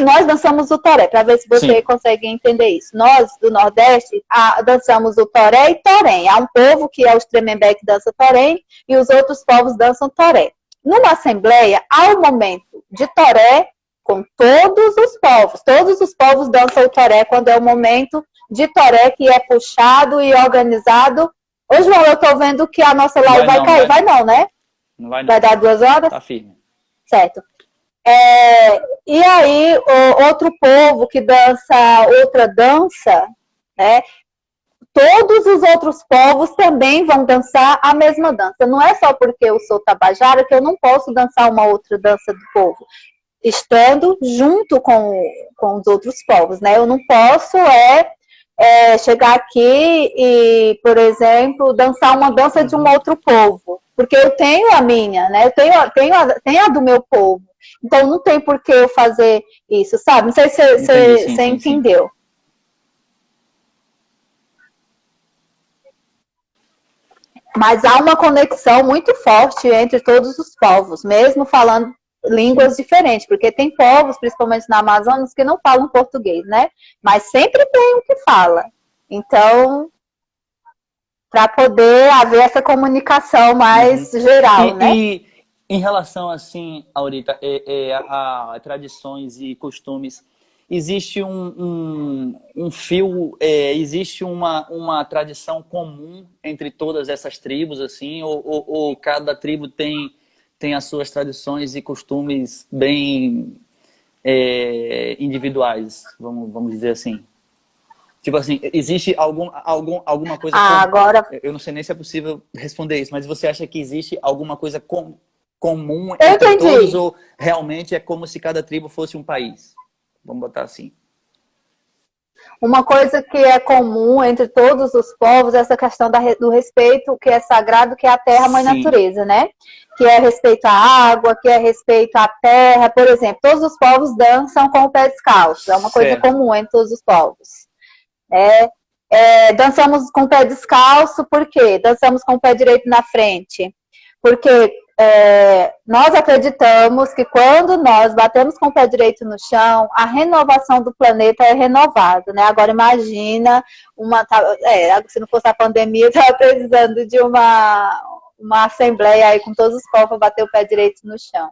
nós dançamos o toré, para ver se você Sim. consegue entender isso. Nós, do Nordeste, dançamos o toré e torém. Há um povo que é o Tremembé que dança torém e os outros povos dançam toré. Numa assembleia, há um momento de toré com todos os povos dançam o toré quando é o momento de toré que é puxado e organizado. Ô, João, eu tô vendo que a nossa live vai cair. Vai não, né? Não vai não. Vai dar 2 horas? Tá firme. Certo. E aí, outro povo que dança outra dança, né? Todos os outros povos também vão dançar a mesma dança. Não é só porque eu sou tabajara que eu não posso dançar uma outra dança do povo, estando junto com os outros povos, né? Eu não posso chegar aqui e, por exemplo, dançar uma dança de um outro povo, porque eu tenho a minha, né? Eu tenho a do meu povo. Então não tem por que eu fazer isso, sabe? Não sei se você entendeu. Sim. Mas há uma conexão muito forte entre todos os povos, mesmo falando línguas diferentes, porque tem povos, principalmente na Amazonas, que não falam português, né? Mas sempre tem um que fala. Então, para poder haver essa comunicação mais geral, né? E em relação, assim, Aurita, a tradições e costumes, existe um fio, existe uma tradição comum entre todas essas tribos, assim, ou cada tribo tem as suas tradições e costumes bem individuais, vamos dizer assim? Tipo assim, existe alguma coisa... Agora... Eu não sei nem se é possível responder isso, mas você acha que existe alguma coisa comum entre todos, ou realmente é como se cada tribo fosse um país? Vamos botar assim. Uma coisa que é comum entre todos os povos é essa questão do respeito que é sagrado, que é a terra, mãe natureza, né? Que é respeito à água, que é respeito à terra. Por exemplo, todos os povos dançam com o pé descalço. É uma coisa comum entre todos os povos. Dançamos com o pé descalço, por quê? Dançamos com o pé direito na frente. Porque nós acreditamos que quando nós batemos com o pé direito no chão, a renovação do planeta é renovada, né? Agora imagina, se não fosse a pandemia, estava precisando de uma assembleia aí com todos os povos para bater o pé direito no chão.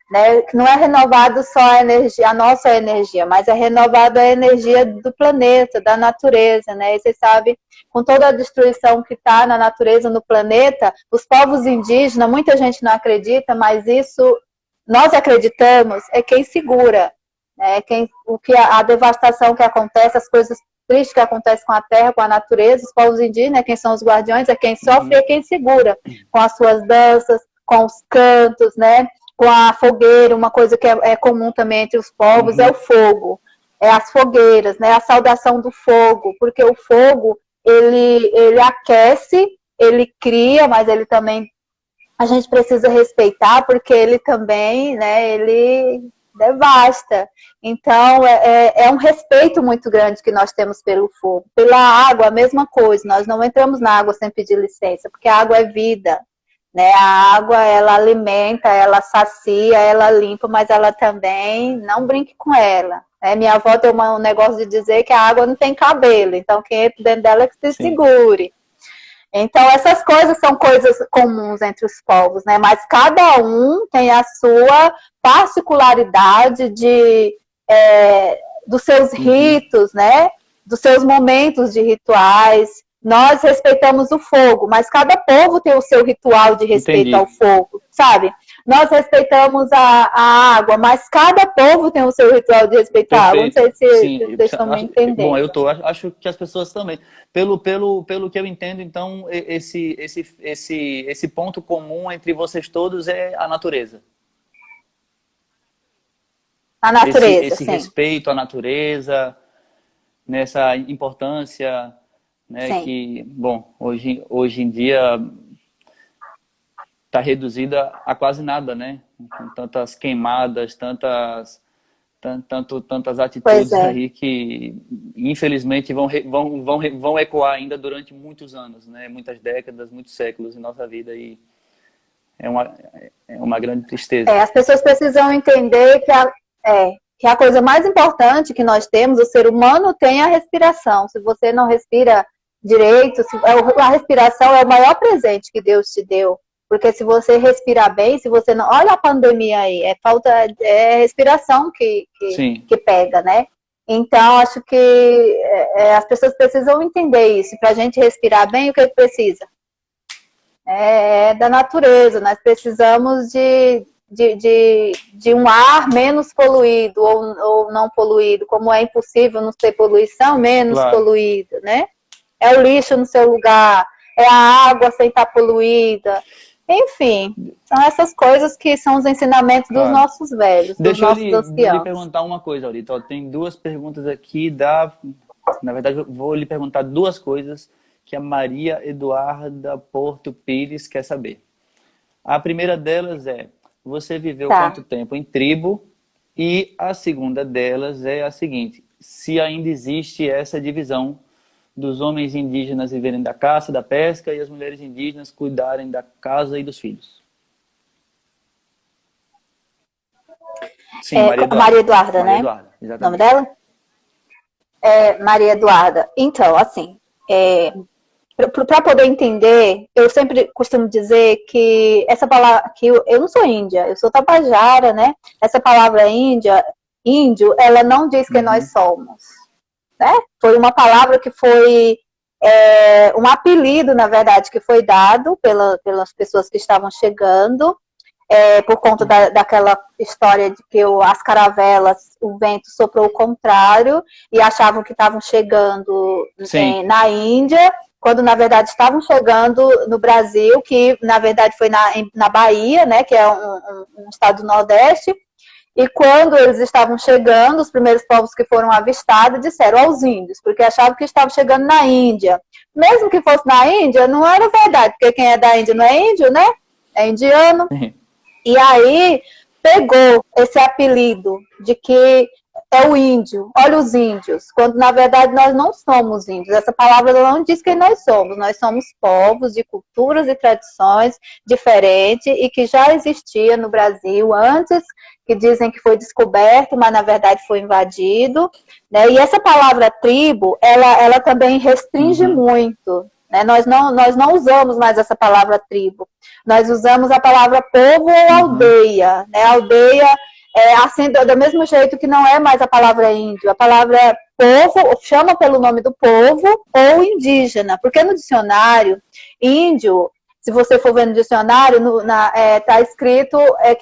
Né? Que não é renovado só a nossa energia, mas é renovada a energia do planeta, da natureza, né? E você sabe, com toda a destruição que está na natureza, no planeta, os povos indígenas, muita gente não acredita, mas isso nós acreditamos, é quem segura, né? A devastação que acontece, as coisas tristes que acontecem com a terra, com a natureza, os povos indígenas, quem são os guardiões, é quem sofre e é quem segura, com as suas danças, com os cantos, né? Com a fogueira, uma coisa que é comum também entre os povos, é o fogo, as fogueiras, né? A saudação do fogo, porque o fogo, ele aquece, ele cria, mas ele também, a gente precisa respeitar, porque ele também, né, ele devasta. Então, é um respeito muito grande que nós temos pelo fogo. Pela água, a mesma coisa, nós não entramos na água sem pedir licença, porque a água é vida. Né? A água, ela alimenta, ela sacia, ela limpa, mas ela também não brinque com ela. Né? Minha avó tem um negócio de dizer que a água não tem cabelo, então quem entra dentro dela é que se segure. Então essas coisas são coisas comuns entre os povos, né? Mas cada um tem a sua particularidade dos seus ritos, né? Dos seus momentos de rituais. Nós respeitamos o fogo, mas cada povo tem o seu ritual de respeito ao fogo, sabe? Nós respeitamos a água, mas cada povo tem o seu ritual de respeito à água. Não sei se vocês estão me entendendo. Bom, acho que as pessoas também. Pelo que eu entendo, então, esse ponto comum entre vocês todos é a natureza. A natureza, esse respeito à natureza, nessa importância... Né, que, bom, hoje em dia está reduzida a quase nada, né? Com tantas queimadas, tantas atitudes aí que, infelizmente, vão ecoar ainda durante muitos anos, né? Muitas décadas, muitos séculos em nossa vida. E é uma grande tristeza. As pessoas precisam entender que a coisa mais importante que nós temos, o ser humano tem a respiração. Se você não respira direito, a respiração é o maior presente que Deus te deu. Porque se você respirar bem, se você não... Olha a pandemia aí, é respiração que pega, né? Então, acho que as pessoas precisam entender isso. Para a gente respirar bem, o que precisa? É da natureza. Nós precisamos de um ar menos poluído ou não poluído. Como é impossível não ter poluição, menos poluído, né? É o lixo no seu lugar, é a água sem estar poluída. Enfim, são essas coisas que são os ensinamentos dos nossos velhos, dos nossos anciãos. Deixa eu lhe perguntar uma coisa, Aurita. Tem duas perguntas aqui Na verdade, eu vou lhe perguntar duas coisas que a Maria Eduarda Porto Pires quer saber. A primeira delas é, você viveu quanto tempo em tribo? E a segunda delas é a seguinte, se ainda existe essa divisão dos homens indígenas viverem da caça, da pesca, e as mulheres indígenas cuidarem da casa e dos filhos. Sim, Maria Eduarda, né? Eduarda, exatamente. O nome dela? Maria Eduarda. Então, assim, para poder entender, eu sempre costumo dizer que essa palavra, que eu não sou índia, eu sou tabajara, né? Essa palavra índio, ela não diz quem nós somos. Né? Foi uma palavra que foi um apelido, na verdade, que foi dado pelas pessoas que estavam chegando, por conta daquela história de que as caravelas, o vento soprou o contrário e achavam que estavam chegando na Índia, quando na verdade estavam chegando no Brasil, que na verdade foi na Bahia, né, que é um estado do Nordeste. E quando eles estavam chegando, os primeiros povos que foram avistados disseram aos índios, porque achavam que estavam chegando na Índia. Mesmo que fosse na Índia, não era verdade, porque quem é da Índia não é índio, né? É indiano. E aí pegou esse apelido de que é o índio, olha os índios, quando na verdade nós não somos índios. Essa palavra não diz quem nós somos povos de culturas e tradições diferentes e que já existia no Brasil antes, que dizem que foi descoberto, mas na verdade foi invadido, né? E essa palavra tribo, ela também restringe muito, né? Nós não usamos mais essa palavra tribo, nós usamos a palavra povo ou aldeia, né? Aldeia assim, do mesmo jeito que não é mais a palavra índio, a palavra povo chama pelo nome do povo ou indígena, porque no dicionário, índio, se você for ver no dicionário, tá escrito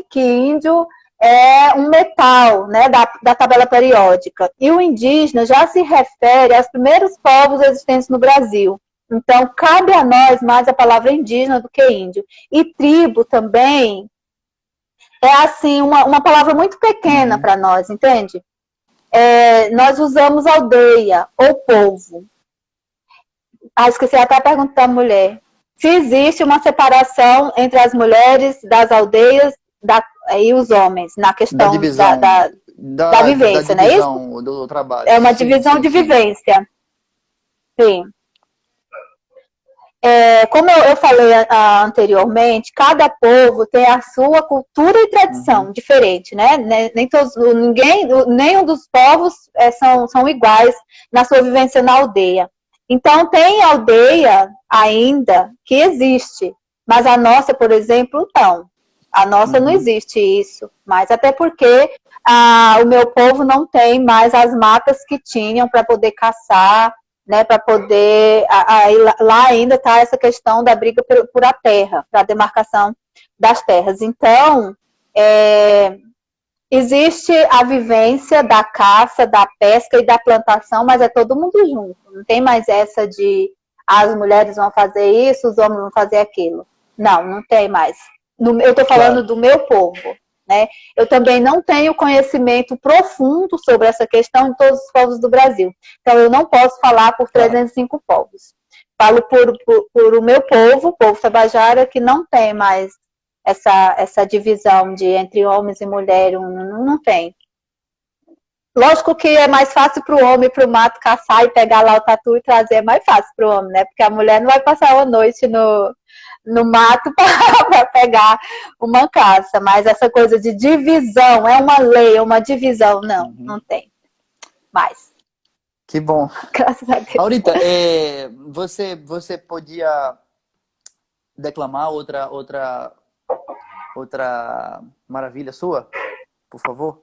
que índio é um metal, né, da tabela periódica, e o indígena já se refere aos primeiros povos existentes no Brasil. Então, cabe a nós mais a palavra indígena do que índio. E tribo também é assim, uma palavra muito pequena para nós, entende? Nós usamos aldeia ou povo. Esqueci até a pergunta da mulher. Se existe uma separação entre as mulheres das aldeias e os homens, na questão da vivência, não é isso? Do trabalho. É uma divisão de vivência. Sim. Como eu falei anteriormente, cada povo tem a sua cultura e tradição diferente, né? Nenhum dos povos são iguais na sua vivência na aldeia. Então, tem aldeia ainda que existe, mas a nossa, por exemplo, não. A nossa não existe isso, mas até porque o meu povo não tem mais as matas que tinham para poder caçar, né, para poder, lá ainda está essa questão da briga por a terra, para a demarcação das terras. Então, existe a vivência da caça, da pesca e da plantação, mas é todo mundo junto. Não tem mais essa de as mulheres vão fazer isso, os homens vão fazer aquilo. Não tem mais. Eu estou falando do meu povo. Né? Eu também não tenho conhecimento profundo sobre essa questão de todos os povos do Brasil. Então, eu não posso falar por 305 povos. Falo por o meu povo, o povo tabajara, que não tem mais essa divisão entre homens e mulheres, não tem. Lógico que é mais fácil para o homem ir para o mato caçar e pegar lá o tatu e trazer, é mais fácil para o homem, né? Porque a mulher não vai passar uma noite no mato para pegar uma caça. Mas essa coisa de divisão, é uma lei, é uma divisão. Não, não tem mais. Que bom. Graças a Deus. Aurita, você podia declamar outra maravilha sua, por favor?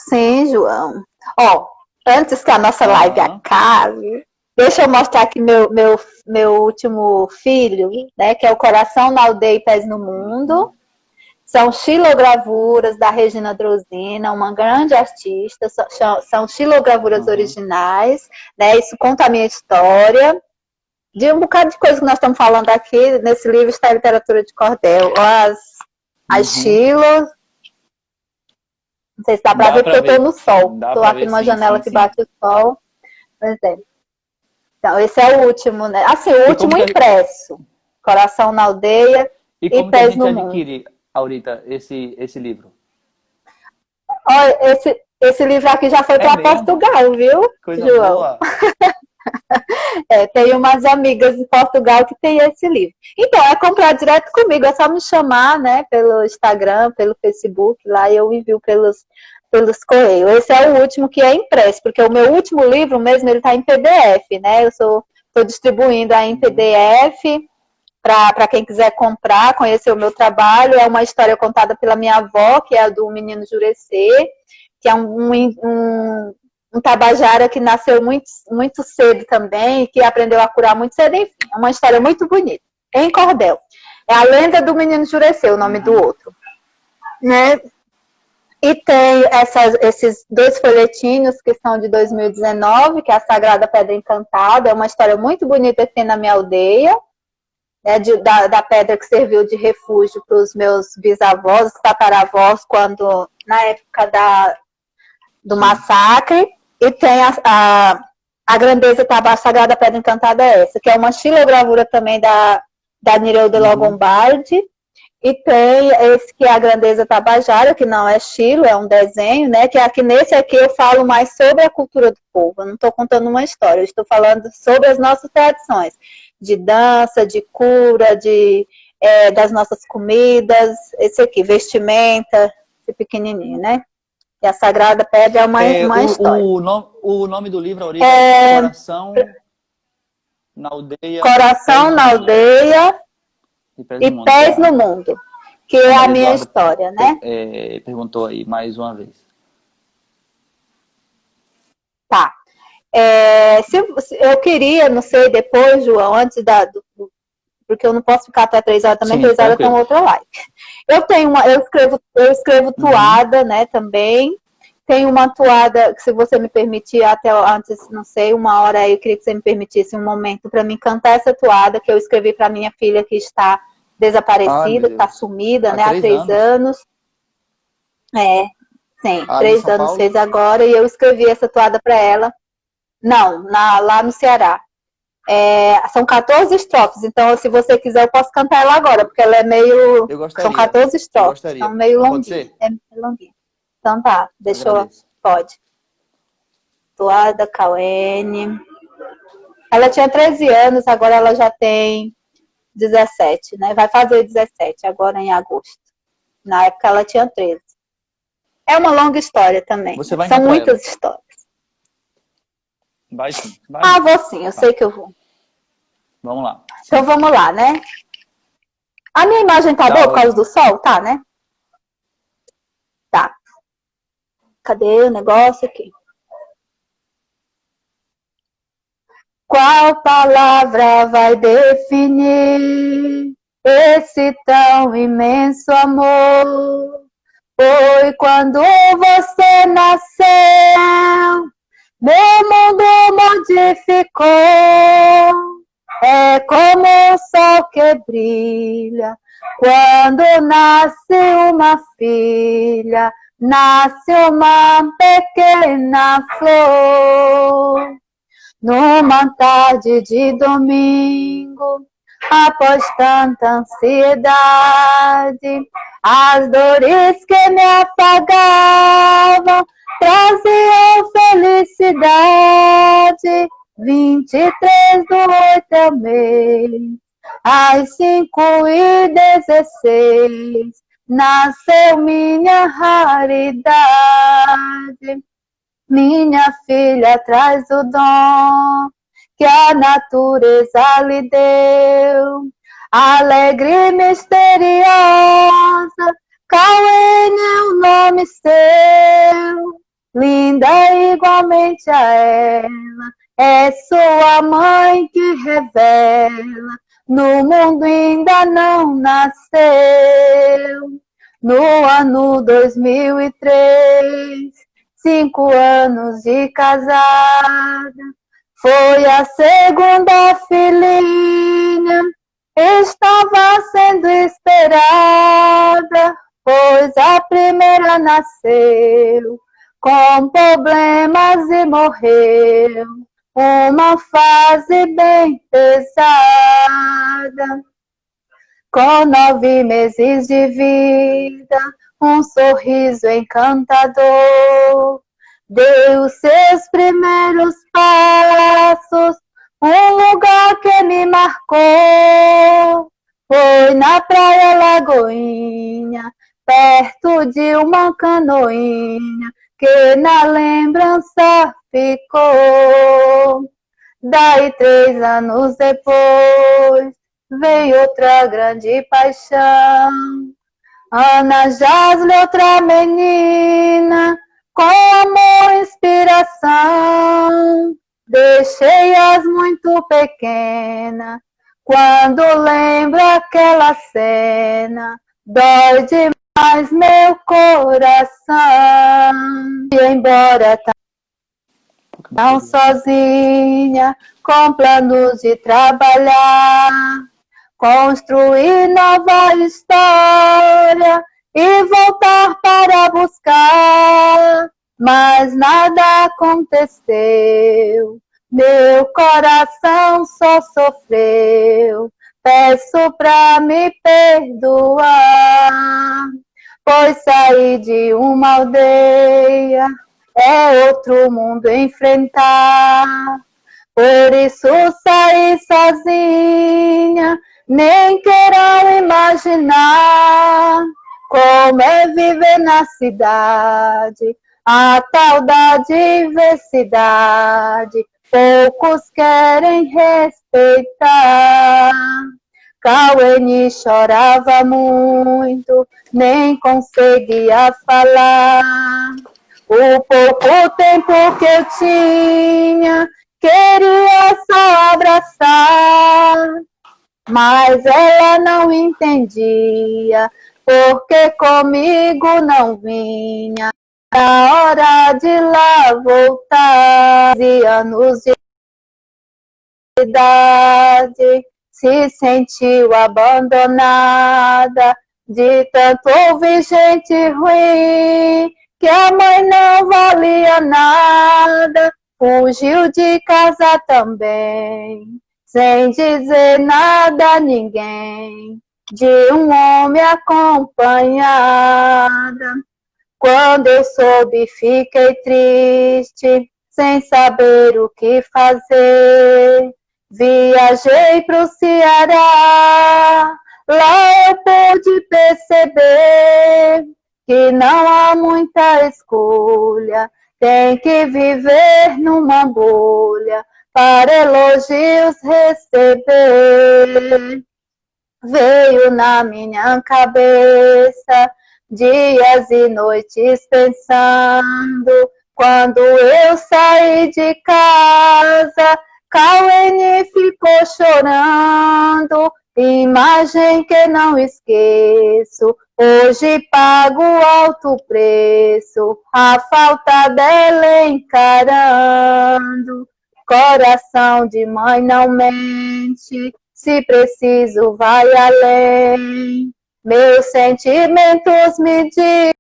Sim, João. Ó, antes que a nossa live acabe, deixa eu mostrar aqui meu último filho, né? Que é o Coração na Aldeia e Pés no Mundo. São xilogravuras da Regina Drosina, uma grande artista. São xilogravuras originais, né? Isso conta a minha história. De um bocado de coisa que nós estamos falando aqui, nesse livro está a literatura de cordel. As xilos. Não sei se dá para ver porque eu estou no sol. Estou aqui numa janela que bate o sol. Pois é. Então, esse é o último, né? Assim, o último impresso. Coração na Aldeia e Pés no Mundo. Adquire, Aurita, esse livro? Olha, esse livro aqui já foi para Portugal, viu, Coisa João? Boa. Tem umas amigas em Portugal que tem esse livro. Então, é comprar direto comigo, é só me chamar, né, pelo Instagram, pelo Facebook, lá eu envio pelos correios. Esse é o último que é impresso, porque o meu último livro mesmo, ele está em PDF, né, eu estou distribuindo aí em PDF, para quem quiser comprar, conhecer o meu trabalho. É uma história contada pela minha avó, que é a do menino Jurecê, que é um tabajara que nasceu muito cedo também, que aprendeu a curar muito cedo, enfim, é uma história muito bonita, em cordel. É a lenda do menino Jurecê, o nome do outro. Né? E tem esses 2 folhetinhos que são de 2019, que é a Sagrada Pedra Encantada, é uma história muito bonita que tem na minha aldeia, né, da pedra que serviu de refúgio para os meus bisavós, tataravós, na época do massacre. E tem a grandeza a Sagrada Pedra Encantada é essa, que é uma xilogravura também da Nireuda Logombardi. E tem esse que é a grandeza tabajara, que não é xilo, é um desenho, né? Que nesse aqui eu falo mais sobre a cultura do povo. Eu não estou contando uma história, eu estou falando sobre as nossas tradições. De dança, de cura, das nossas comidas. Esse aqui, vestimenta, esse pequenininho, né? E a Sagrada Pedra é uma história. O nome do livro, Aurita, é Coração na Aldeia. Coração na Aldeia e Pés no Mundo, que é a minha história, né? Perguntou aí mais uma vez. Tá. Se eu queria, não sei, depois, João, antes porque eu não posso ficar até 3 horas também, 3 horas tem outra live. Eu escrevo toada, né, também. Tem uma toada, que se você me permitir, até antes, não sei, 1 hora aí, eu queria que você me permitisse um momento para mim cantar essa toada que eu escrevi para minha filha que está desaparecida, que está sumida, né, há 3 anos. Sim, 3 anos fez agora, e eu escrevi essa toada para ela. Não, lá no Ceará. São 14 estrofes, então se você quiser eu posso cantar ela agora, porque ela é meio... São 14 estrofes, são meio longuinhas. É longuinha. Então tá, pode. Toada, Cauene. Ela tinha 13 anos, agora ela já tem 17, né? Vai fazer 17 agora em agosto. Na época ela tinha 13. É uma longa história também. São muitas histórias. Vai sim. Vou sim, eu sei que eu vou. Vamos lá. Então vamos lá, né? A minha imagem tá boa por causa do sol? Tá, né? Tá. Cadê o negócio aqui? Qual palavra vai definir esse tão imenso amor? Foi quando você nasceu, meu mundo modificou. É como o sol que brilha quando nasce uma filha, nasce uma pequena flor. Numa tarde de domingo, após tanta ansiedade, as dores que me apagavam traziam felicidade. 23/8 é o mês, às 5h16, nasceu minha raridade. Minha filha traz o dom que a natureza lhe deu, alegre e misteriosa, Cauene é o nome seu, linda igualmente a ela, é sua mãe que revela, no mundo ainda não nasceu. No ano 2003, 5 anos de casada, foi a segunda filhinha, estava sendo esperada, pois a primeira nasceu com problemas e morreu, uma fase bem pesada. Com 9 meses de vida, um sorriso encantador, deu seus primeiros passos, um lugar que me marcou, foi na praia Lagoinha, perto de uma canoinha, que na lembrança ficou. Daí 3 anos depois, veio outra grande paixão, Ana Jasle, outra menina, com amor e inspiração. Deixei-as muito pequena, quando lembro aquela cena, dói demais meu coração. E embora tão sozinha, com planos de trabalhar, construir nova história e voltar para buscar, mas nada aconteceu, meu coração só sofreu, peço pra me perdoar, pois saí de uma aldeia, é outro mundo enfrentar, por isso saí sozinha, nem quero imaginar como é viver na cidade, a tal da diversidade, poucos querem respeitar. Cauene chorava muito, nem conseguia falar. O pouco tempo que eu tinha, queria só abraçar, mas ela não entendia, porque comigo não vinha, a hora de lá voltar. E anos de idade, se sentiu abandonada, de tanto ouvir gente ruim, que a mãe não valia nada, fugiu de casa também, sem dizer nada a ninguém, de um homem acompanhada. Quando eu soube, fiquei triste, sem saber o que fazer. Viajei pro Ceará, lá eu pude perceber que não há muita escolha, tem que viver numa bolha para elogios receber. Veio na minha cabeça dias e noites pensando, quando eu saí de casa, Cauene ficou chorando, imagem que não esqueço, hoje pago alto preço, a falta dela encarando. Coração de mãe não mente, se preciso vai além, meus sentimentos me dizem